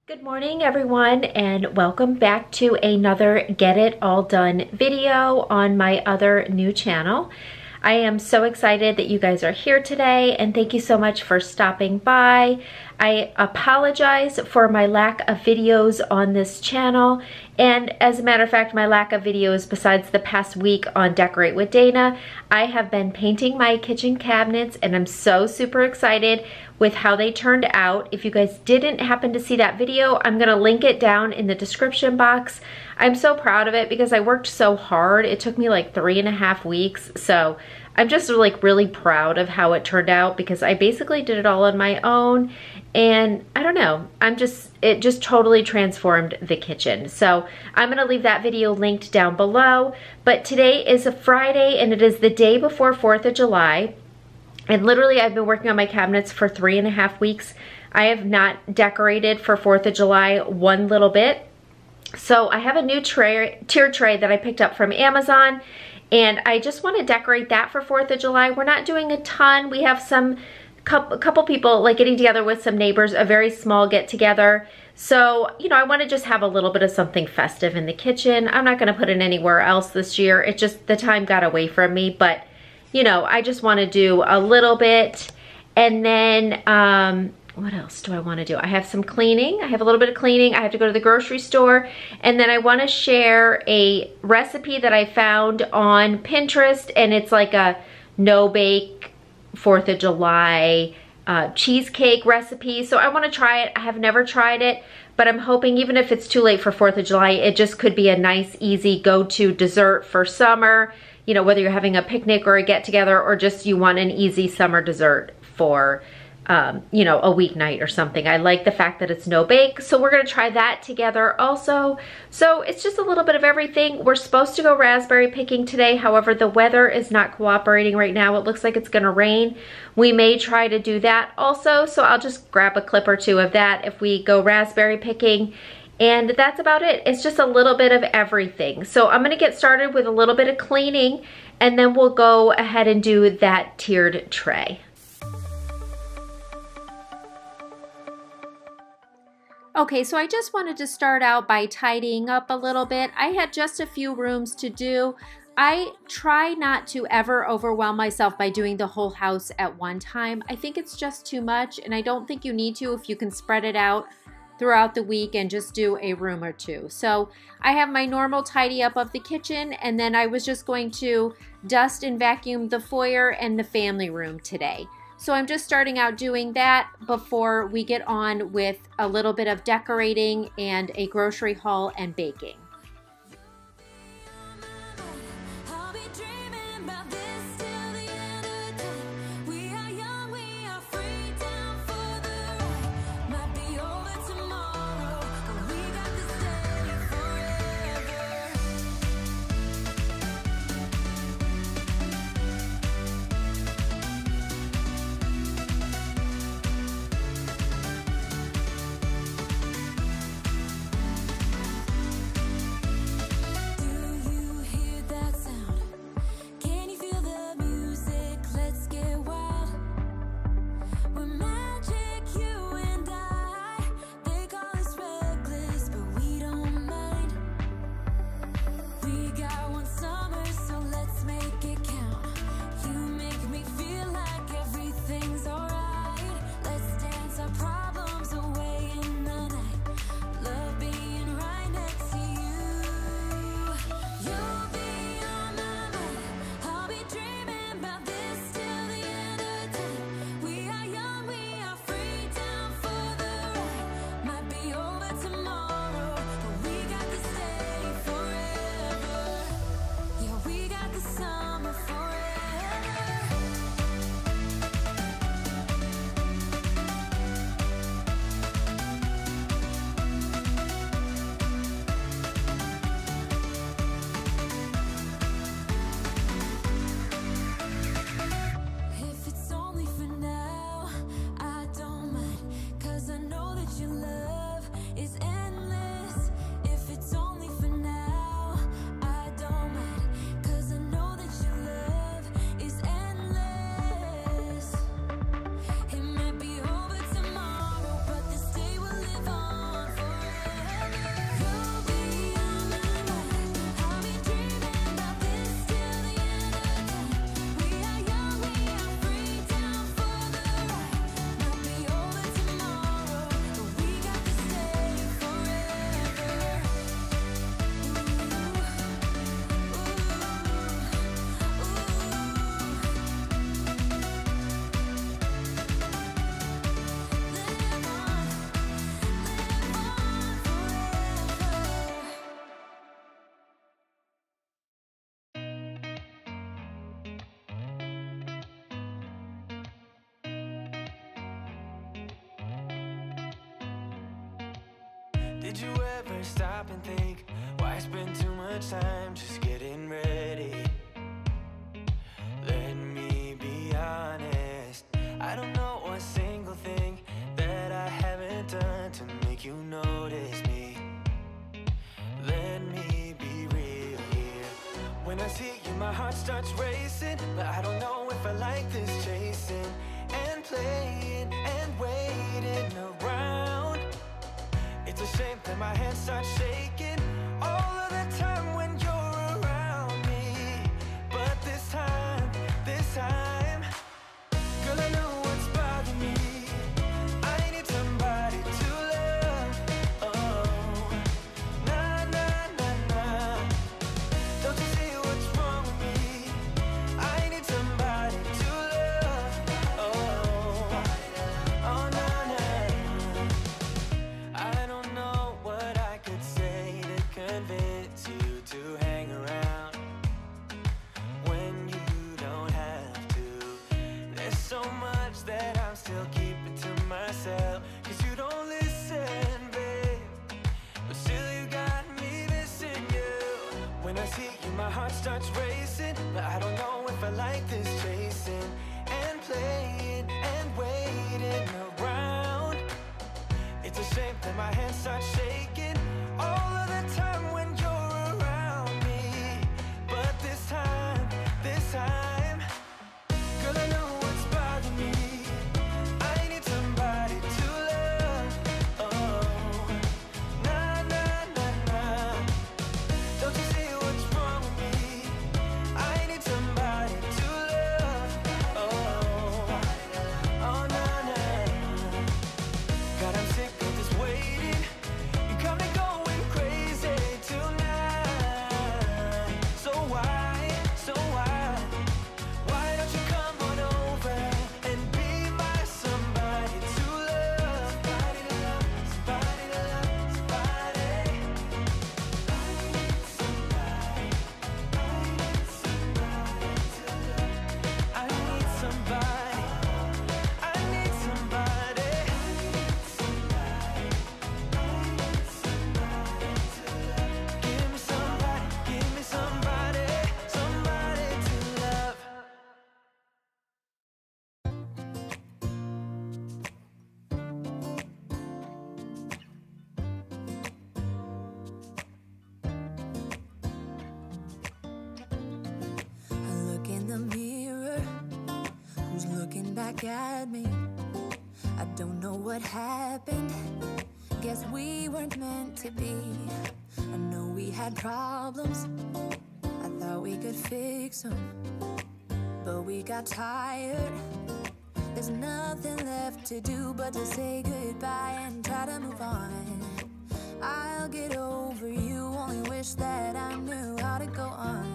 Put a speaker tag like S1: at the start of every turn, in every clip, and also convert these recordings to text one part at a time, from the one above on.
S1: Good morning everyone, and welcome back to another Get It All Done video on my other new channel. I am so excited that you guys are here today, and thank you so much for stopping by. I apologize for my lack of videos on this channel, and as a matter of fact, my lack of videos besides the past week on Decorate with Dana. I have been painting my kitchen cabinets and I'm so super excited with how they turned out. If you guys didn't happen to see that video, I'm gonna link it down in the description box. I'm so proud of it because I worked so hard. It took me like 3.5 weeks, so I'm just like really proud of how it turned out because I basically did it all on my own, and I don't know, it just totally transformed the kitchen. So I'm gonna leave that video linked down below. But today is a Friday and it is the day before 4th of July. And literally I've been working on my cabinets for 3.5 weeks. I have not decorated for 4th of July one little bit. So I have a new tier tray that I picked up from Amazon, and I just want to decorate that for 4th of July. We're not doing a ton. We have a couple people like getting together with some neighbors, a very small get together. So, you know, I want to just have a little bit of something festive in the kitchen. I'm not going to put it anywhere else this year. It just, the time got away from me, but you know, I just want to do a little bit. And then, what else do I want to do? I have some cleaning. I have a little bit of cleaning. I have to go to the grocery store. And then I want to share a recipe that I found on Pinterest. And it's like a no-bake 4th of July cheesecake recipe. So I want to try it. I have never tried it, but I'm hoping even if it's too late for 4th of July, it just could be a nice, easy go-to dessert for summer. You know, whether you're having a picnic or a get-together or just you want an easy summer dessert for, you know, a weeknight or something. I like the fact that it's no bake, so we're gonna try that together also. So it's just a little bit of everything. We're supposed to go raspberry picking today. However, the weather is not cooperating right now. It looks like it's gonna rain. We may try to do that also, so I'll just grab a clip or two of that if we go raspberry picking. And that's about it. It's just a little bit of everything. So I'm gonna get started with a little bit of cleaning, and then we'll go ahead and do that tiered tray. Okay, so I just wanted to start out by tidying up a little bit. I had just a few rooms to do. I try not to ever overwhelm myself by doing the whole house at one time. I think it's just too much, and I don't think you need to if you can spread it out throughout the week and just do a room or two. So I have my normal tidy up of the kitchen, and then I was just going to dust and vacuum the foyer and the family room today. So I'm just starting out doing that before we get on with a little bit of decorating and a grocery haul and baking.
S2: Did you ever stop and think, why spend too much time just getting ready? Let me be honest, I don't know a single thing that I haven't done to make you notice me. Let me be real here. When I see you, my heart starts racing, but I don't know if I like this chasing and playing and waiting around. It's a shame that my hands start shaking all of the time when you're around me. But this time, girl, I know what's bothering me. I need somebody to love. Oh, nah, nah, nah, nah. Don't you see what's wrong with me? I need somebody to love. Oh, oh, nah, nah. I don't know what I could say to convince you to hang around when you don't have to. There's so much that I'm still keeping to myself, 'cause you don't listen, babe. But still you got me missing you. When I see you, my heart starts racing, but I don't know if I like this chasing and playing and waiting around. It's a shame that my hands start shaking all of the time when you're around me. But this time, girl, I know what's bothering me. I need somebody to love. Oh, nah, nah, nah, nah. Don't you see what's wrong with me? I need somebody to love. Oh, oh, nah, nah. God, I'm sick of this waiting. You got me going crazy tonight. So why don't you come on over and be my somebody to love? Somebody to love, somebody to love, somebody. I need somebody to love. I need somebody. I need somebody. Give me somebody, somebody to love.
S3: I look in the mirror, who's looking back at me? I don't know what happened, guess we weren't meant to be. I know we had problems, I thought we could fix them, but we got tired. There's nothing left to do but to say goodbye and try to move on. I'll get over you, only wish that I knew how to go on.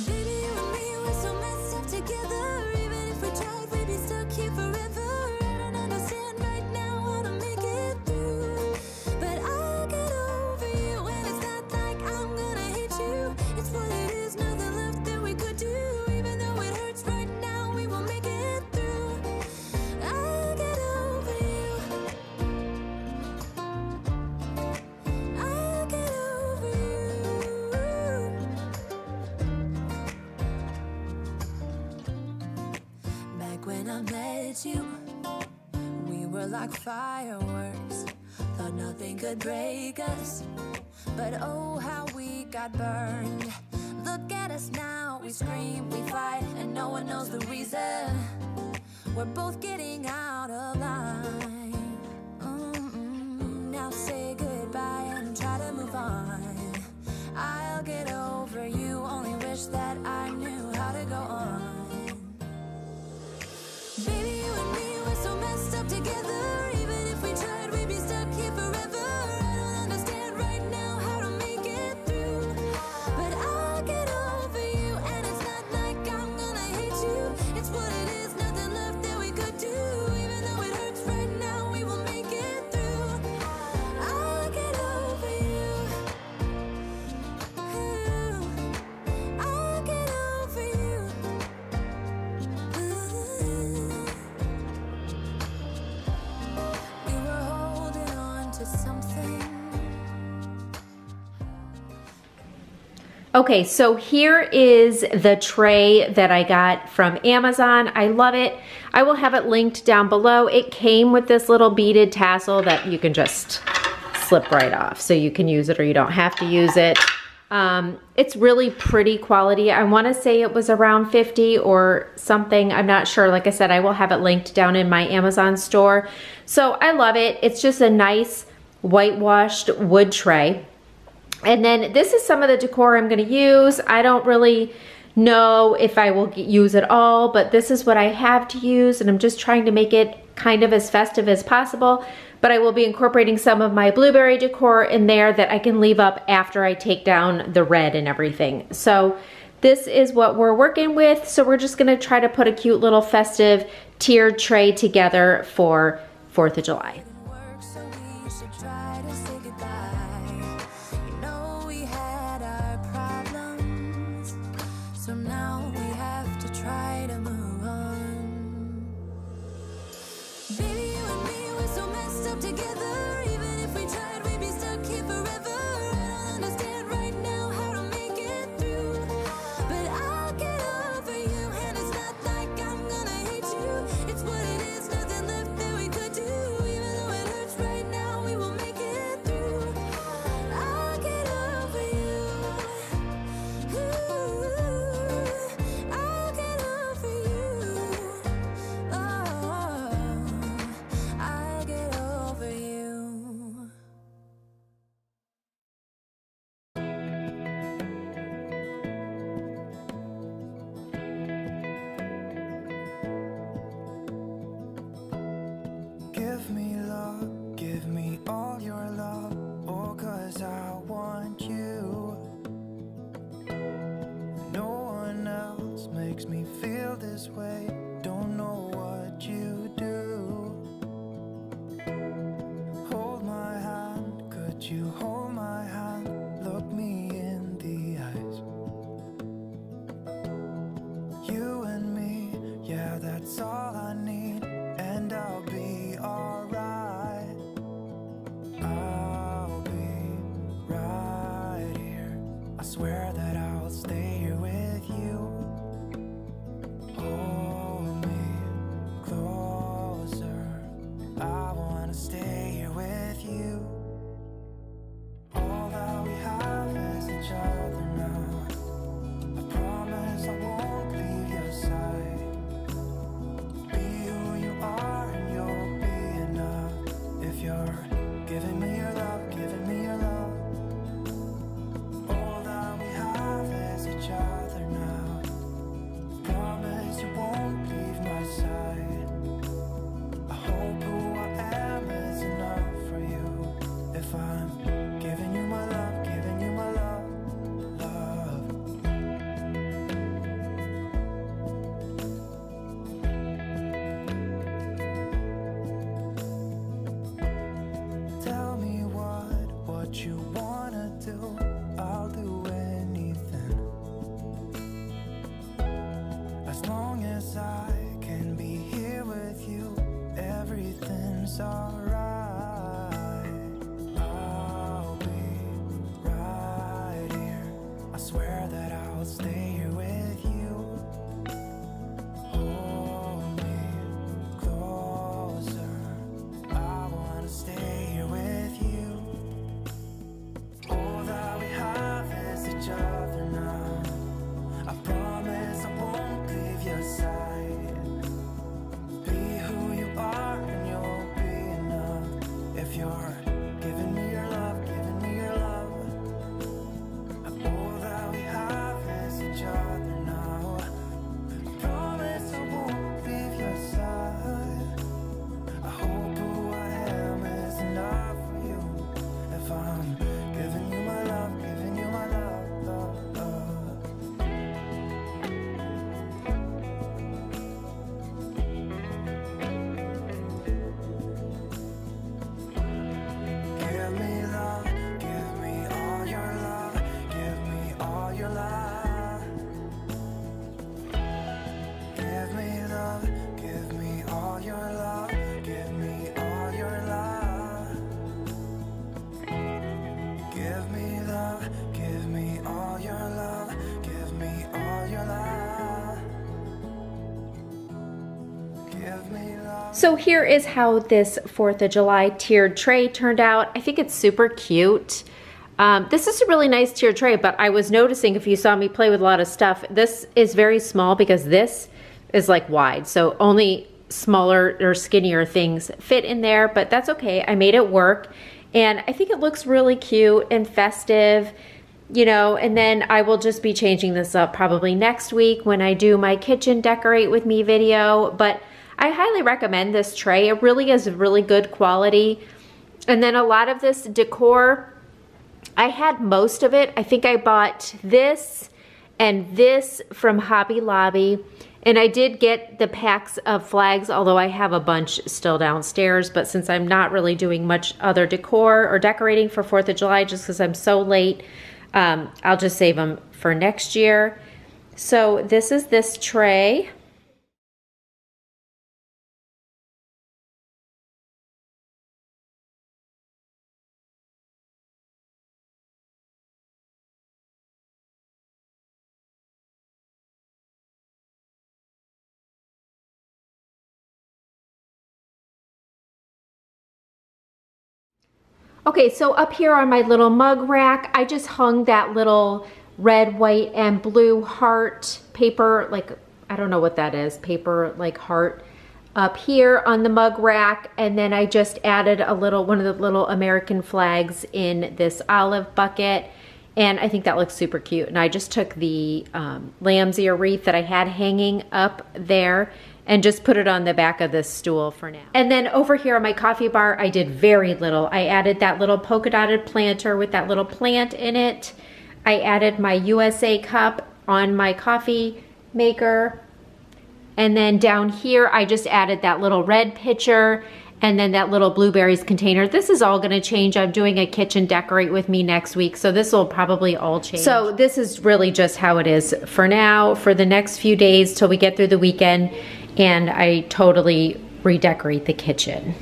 S3: Baby, you and me, we're so messed up together. Even if we tried, we'd be stuck here forever. I don't understand right now how to make it through, but I'll get over you, and it's not like I'm gonna hate you. It's what it is, nothing left that we could do. Even though it hurts right now, we will make it through. I'll get over you. I'll get over you. Back when I met you, we were like fireworks. Thought nothing could break us, but oh how we got burned. Look at us now, we scream, we fight, and no one knows the reason. We're both getting out of line. Now say goodbye and try to move on. I'll get over you, only wish that I knew how to go on. Baby, you and me, we're so messed up together. Even if we tried, we'd be stuck here forever. I don't understand right now how to make it through, but I'll get over you, and it's not like I'm gonna hate you. It's what it is, nothing left that we could do. Even though it hurts right now, into something.
S1: Okay, so here is the tray that I got from Amazon. I love it. I will have it linked down below. It came with this little beaded tassel that you can just slip right off. So you can use it or you don't have to use it. It's really pretty quality. I want to say it was around 50 or something. I'm not sure. Like I said, I will have it linked down in my Amazon store. So I love it. It's just a nice whitewashed wood tray. And then this is some of the decor I'm going to use. I don't really know if I will use it all, but this is what I have to use, and I'm just trying to make it kind of as festive as possible. But I will be incorporating some of my blueberry decor in there that I can leave up after I take down the red and everything. So this is what we're working with. So we're just going to try to put a cute little festive tiered tray together for 4th of July.
S2: Makes me feel this way, don't know what you do. Hold my hand, could you hold my hand? Look me in the eyes. You and me, yeah, that's all I need, and I'll be alright. I'll be right here, I swear that I'll stay here with you. Hold me closer, I wanna stay here with you. All that we have is each other now. I promise I won't leave your side. Be who you are and you'll be enough. If you're giving me your love, giving me your love. All that we have is each other now. Promise you won't leave my side. I hope who I am is enough for you. If I'm giving you my love, giving you my love, love. Tell me
S1: So here is how this 4th of July tiered tray turned out. I think it's super cute. This is a really nice tiered tray, but I was noticing, if you saw me play with a lot of stuff, this is very small because this is like wide. So only smaller or skinnier things fit in there, but that's okay. I made it work. And I think it looks really cute and festive, you know, and then I will just be changing this up probably next week when I do my kitchen decorate with me video. But I highly recommend this tray. It really is really good quality. And then a lot of this decor, I had most of it. I think I bought this and this from Hobby Lobby. And I did get the packs of flags, although I have a bunch still downstairs. But since I'm not really doing much other decor or decorating for 4th of July, just because I'm so late, I'll just save them for next year. So this is this tray. Okay, so up here on my little mug rack, I just hung that little red, white, and blue heart paper, like, I don't know what that is, paper like heart up here on the mug rack. And then I just added a little, one of the little American flags in this olive bucket. And I think that looks super cute. And I just took the lamb's ear wreath that I had hanging up there and just put it on the back of this stool for now. And then over here on my coffee bar, I did very little. I added that little polka dotted planter with that little plant in it. I added my USA cup on my coffee maker. And then down here, I just added that little red pitcher and then that little blueberries container. This is all gonna change. I'm doing a kitchen decorate with me next week, so this will probably all change. So this is really just how it is for now, for the next few days till we get through the weekend and I totally redecorate the kitchen.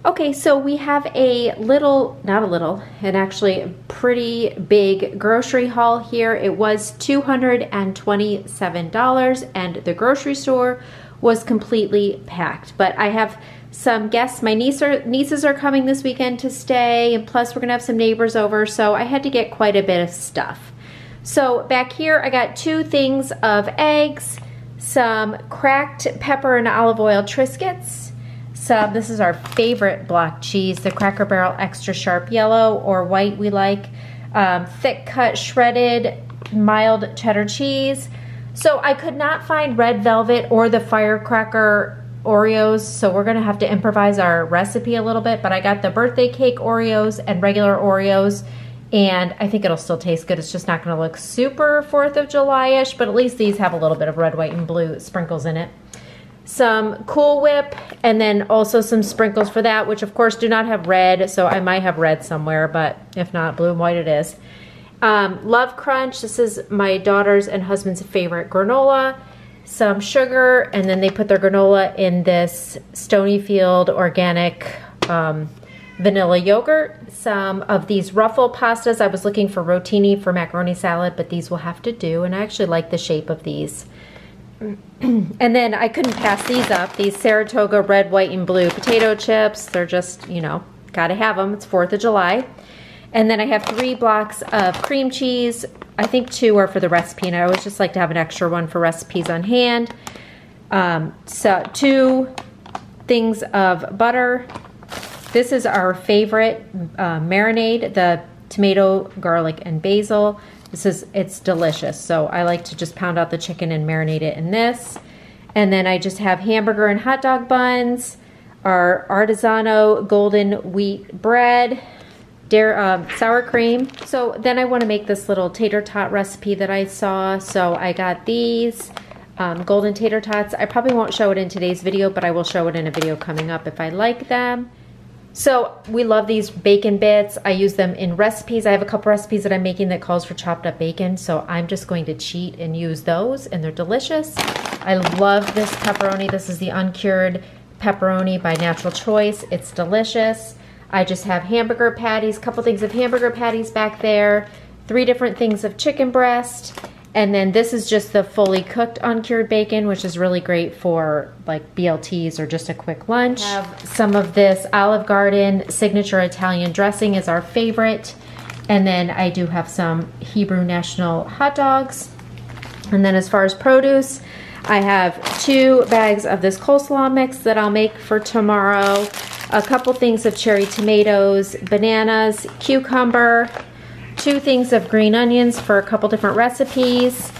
S1: Okay, so we have a little, not a little, and actually a pretty big grocery haul here. It was $227 and the grocery store was completely packed. But I have some guests, my nieces are coming this weekend to stay, and plus we're gonna have some neighbors over, so I had to get quite a bit of stuff. So back here I got 2 things of eggs, some cracked pepper and olive oil Triscuits, this is our favorite block cheese, the Cracker Barrel extra sharp yellow or white we like, thick cut shredded mild cheddar cheese. So I could not find red velvet or the firecracker Oreos, so we're gonna have to improvise our recipe a little bit, but I got the birthday cake Oreos and regular Oreos, and I think it'll still taste good. It's just not gonna look super 4th of July-ish, but at least these have a little bit of red, white, and blue sprinkles in it. Some Cool Whip, and then also some sprinkles for that, which of course do not have red, so I might have red somewhere, but if not, blue and white it is. Love Crunch, this is my daughter's and husband's favorite granola. Some sugar, and then they put their granola in this Stonyfield organic vanilla yogurt. Some of these ruffle pastas. I was looking for rotini for macaroni salad, but these will have to do, and I actually like the shape of these. And then I couldn't pass these up, these Saratoga red, white, and blue potato chips. They're just, you know, gotta have them. It's 4th of July. And then I have 3 blocks of cream cheese. I think 2 are for the recipe, and I always just like to have an extra one for recipes on hand. So 2 things of butter. This is our favorite marinade, the tomato, garlic, and basil. It's delicious. So I like to just pound out the chicken and marinate it in this. And then I just have hamburger and hot dog buns, our Artisanal golden wheat bread, sour cream. So then I want to make this little tater tot recipe that I saw. So I got these golden tater tots. I probably won't show it in today's video, but I will show it in a video coming up if I like them. So we love these bacon bits. I use them in recipes. I have a couple recipes that I'm making that calls for chopped up bacon, so I'm just going to cheat and use those, and they're delicious. I love this pepperoni. This is the uncured pepperoni by Natural Choice. It's delicious. I just have hamburger patties, couple things of hamburger patties back there, 3 different things of chicken breast, And then this is just the fully cooked uncured bacon, which is really great for like BLTs or just a quick lunch. I have some of this Olive Garden signature Italian dressing is our favorite. And then I do have some Hebrew National hot dogs. And then as far as produce, I have 2 bags of this coleslaw mix that I'll make for tomorrow, a couple things of cherry tomatoes, bananas, cucumber, 2 things of green onions for a couple different recipes,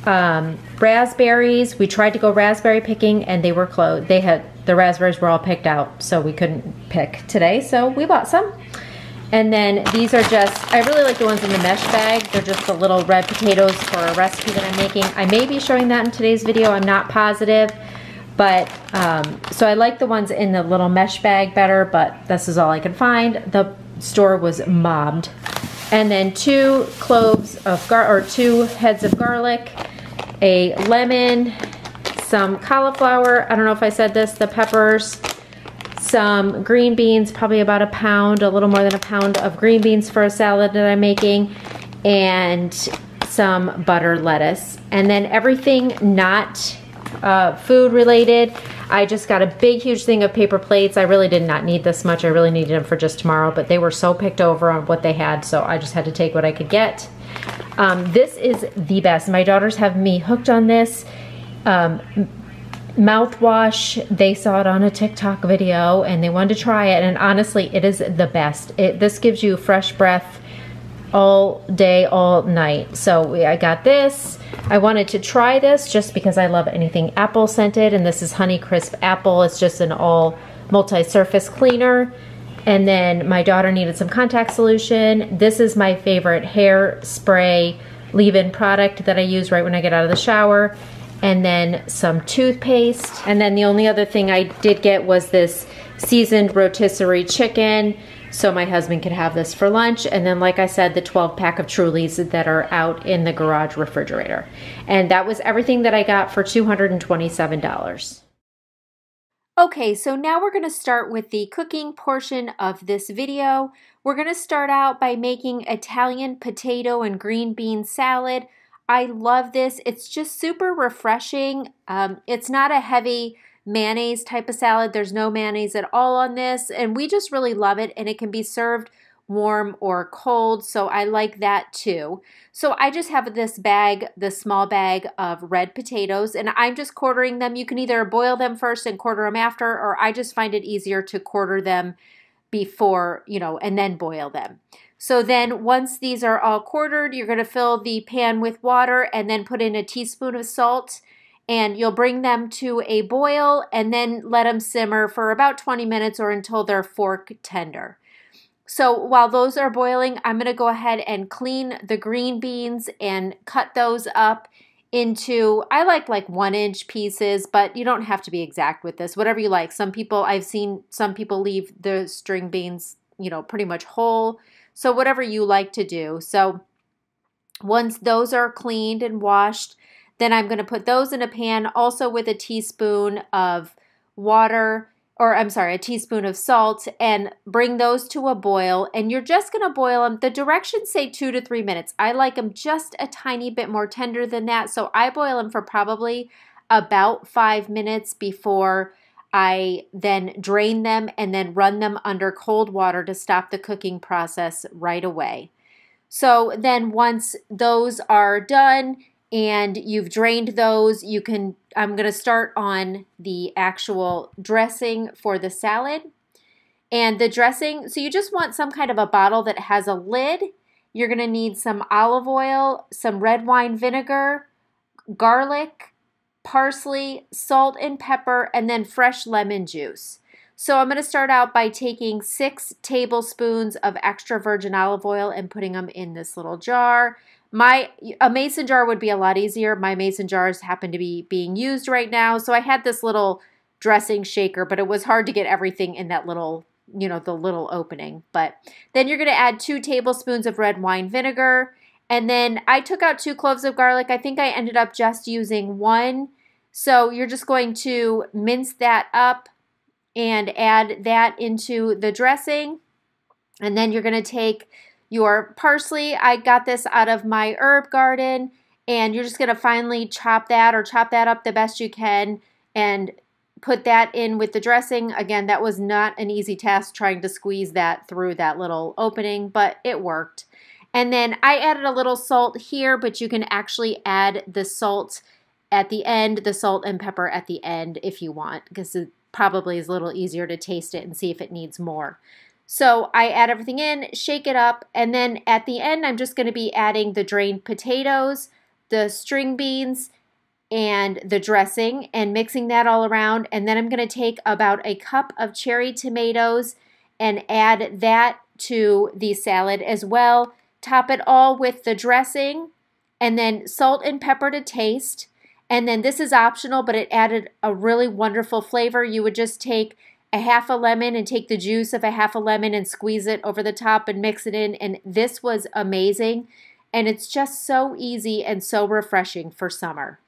S1: raspberries. We tried to go raspberry picking and they were closed. The raspberries were all picked out, so we couldn't pick today, so we bought some. And then these are just, I really like the ones in the mesh bag. They're just the little red potatoes for a recipe that I'm making. I may be showing that in today's video, I'm not positive. But, so I like the ones in the little mesh bag better, but this is all I could find. The store was mobbed. And then 2 cloves of 2 heads of garlic, a lemon, some cauliflower, I don't know if I said this, the peppers, some green beans, probably about a pound, a little more than a pound of green beans for a salad that I'm making, and some butter lettuce. And then everything not food related, I just got a big huge thing of paper plates. I really did not need this much. I really needed them for just tomorrow, but they were so picked over on what they had, so I just had to take what I could get. This is the best. My daughters have me hooked on this. Mouthwash, they saw it on a TikTok video and they wanted to try it, and honestly it is the best. This gives you fresh breath all day, all night. So I got this. I wanted to try this just because I love anything apple scented, and this is Honey Crisp Apple. It's just an all multi-surface cleaner. And then my daughter needed some contact solution. This is my favorite hair spray leave-in product that I use right when I get out of the shower. And then some toothpaste. And then the only other thing I did get was this seasoned rotisserie chicken, so my husband could have this for lunch. And then, like I said, the 12-pack of Trulies that are out in the garage refrigerator. And that was everything that I got for $227. Okay, so now we're gonna start with the cooking portion of this video. We're gonna start out by making Italian potato and green bean salad. I love this. It's just super refreshing. It's not a heavy mayonnaise type of salad. There's no mayonnaise at all on this, and we just really love it, and it can be served warm or cold, so I like that too. So I just have this bag, this small bag of red potatoes, and I'm just quartering them. You can either boil them first and quarter them after, or I just find it easier to quarter them before, and then boil them. So then once these are all quartered, you're going to fill the pan with water and then put in a teaspoon of salt, and you'll bring them to a boil and then let them simmer for about 20 minutes or until they're fork tender. So while those are boiling, I'm going to go ahead and clean the green beans and cut those up into, I like 1-inch pieces, but you don't have to be exact with this, whatever you like. I've seen some people leave the string beans, pretty much whole. So whatever you like to do. So once those are cleaned and washed, then I'm going to put those in a pan also with a teaspoon of a teaspoon of salt, and bring those to a boil. And you're just going to boil them. The directions say 2 to 3 minutes. I like them just a tiny bit more tender than that. So I boil them for probably about 5 minutes before I then drain them and then run them under cold water to stop the cooking process right away. So then once those are done and you've drained those, I'm going to start on the actual dressing for the salad. And the dressing, so you just want some kind of a bottle that has a lid. You're going to need some olive oil, some red wine vinegar, garlic, parsley, salt and pepper, and then fresh lemon juice. So I'm going to start out by taking 6 tablespoons of extra virgin olive oil and putting them in this little jar. A mason jar would be a lot easier. My mason jars happen to be being used right now, so I had this little dressing shaker, but it was hard to get everything in that little, the little opening. But then you're going to add 2 tablespoons of red wine vinegar. And then I took out 2 cloves of garlic. I think I ended up just using 1. So you're just going to mince that up and add that into the dressing. And then you're going to take your parsley. I got this out of my herb garden. and you're just going to finely chop that or chop that up the best you can and put that in with the dressing. Again, that was not an easy task trying to squeeze that through that little opening, but it worked. And then I added a little salt here, but you can actually add the salt at the end, the salt and pepper at the end if you want, because it probably is a little easier to taste it and see if it needs more. So I add everything in, shake it up, and then at the end I'm just going to be adding the drained potatoes, the string beans, and the dressing, and mixing that all around. And then I'm going to take about a cup of cherry tomatoes and add that to the salad as well. Top it all with the dressing, and then salt and pepper to taste. And then this is optional, but it added a really wonderful flavor. You would just take a half a lemon and take the juice of a half a lemon and squeeze it over the top and mix it in. And this was amazing. And it's just so easy and so refreshing for summer.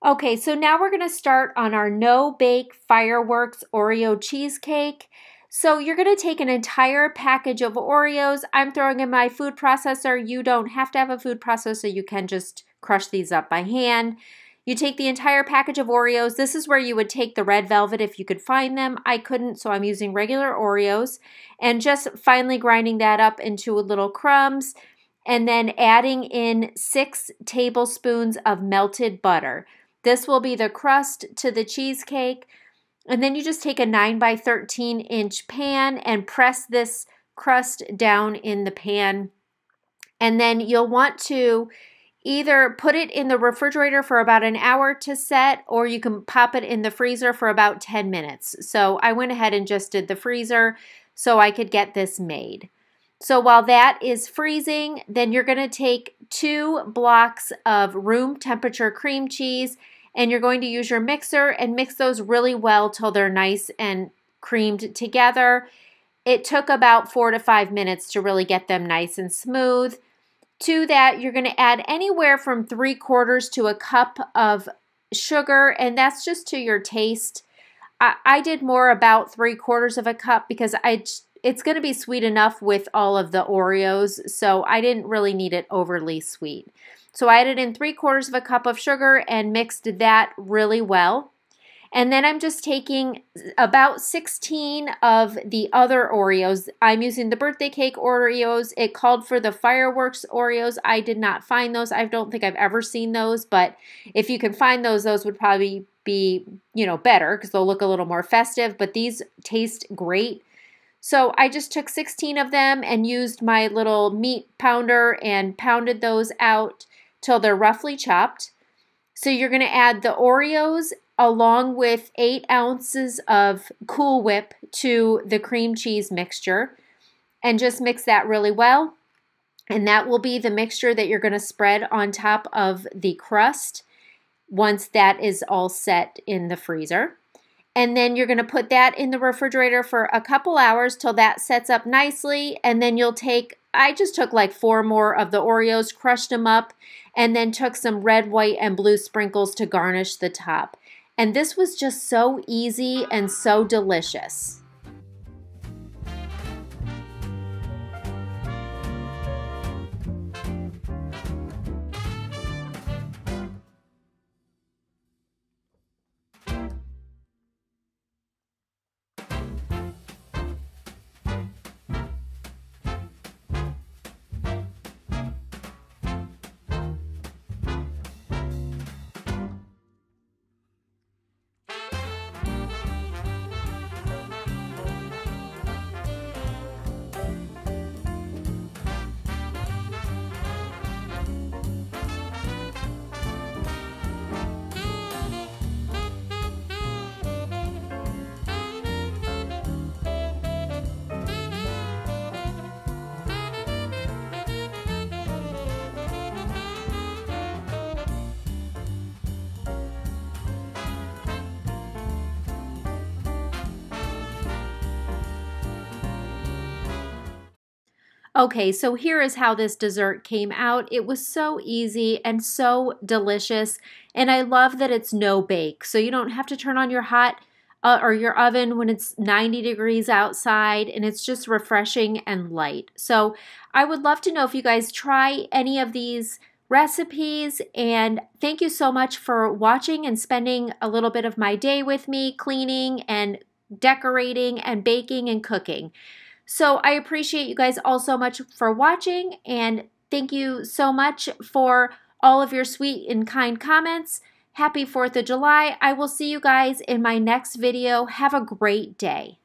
S1: Okay, so now we're going to start on our no-bake fireworks Oreo cheesecake. So you're going to take an entire package of Oreos. I'm throwing in my food processor. You don't have to have a food processor. You can just crush these up by hand. You take the entire package of Oreos. This is where you would take the red velvet if you could find them. I couldn't, so I'm using regular Oreos. And just finely grinding that up into little crumbs. And then adding in 6 tablespoons of melted butter. This will be the crust to the cheesecake. And then you just take a 9 by 13 inch pan and press this crust down in the pan. And then you'll want to either put it in the refrigerator for about an hour to set, or you can pop it in the freezer for about 10 minutes. So I went ahead and just did the freezer so I could get this made. So while that is freezing, then you're going to take 2 blocks of room temperature cream cheese, and you're going to use your mixer and mix those really well till they're nice and creamed together. It took about 4 to 5 minutes to really get them nice and smooth. To that, you're going to add anywhere from 3/4 to a cup of sugar, and that's just to your taste. I did more about 3/4 of a cup because it's going to be sweet enough with all of the Oreos, so I didn't really need it overly sweet. So I added in 3/4 of a cup of sugar and mixed that really well. And then I'm just taking about 16 of the other Oreos. I'm using the birthday cake Oreos. It called for the fireworks Oreos. I did not find those. I don't think I've ever seen those, but if you can find those, those would probably be, better because they'll look a little more festive, but these taste great. So I just took 16 of them and used my little meat pounder and pounded those out till they're roughly chopped. So you're going to add the Oreos along with 8 ounces of Cool Whip to the cream cheese mixture and just mix that really well. And that will be the mixture that you're going to spread on top of the crust once that is all set in the freezer. And then you're going to put that in the refrigerator for a couple hours till that sets up nicely. And then you'll take, I just took like 4 more of the Oreos, crushed them up, and then took some red, white, and blue sprinkles to garnish the top. And this was just so easy and so delicious. Okay, so here is how this dessert came out. It was so easy and so delicious, and I love that it's no bake, so you don't have to turn on your hot or your oven when it's 90 degrees outside, and it's just refreshing and light. So I would love to know if you guys try any of these recipes, and thank you so much for watching and spending a little bit of my day with me cleaning and decorating and baking and cooking. So I appreciate you guys all so much for watching, and thank you so much for all of your sweet and kind comments. Happy 4th of July. I will see you guys in my next video. Have a great day.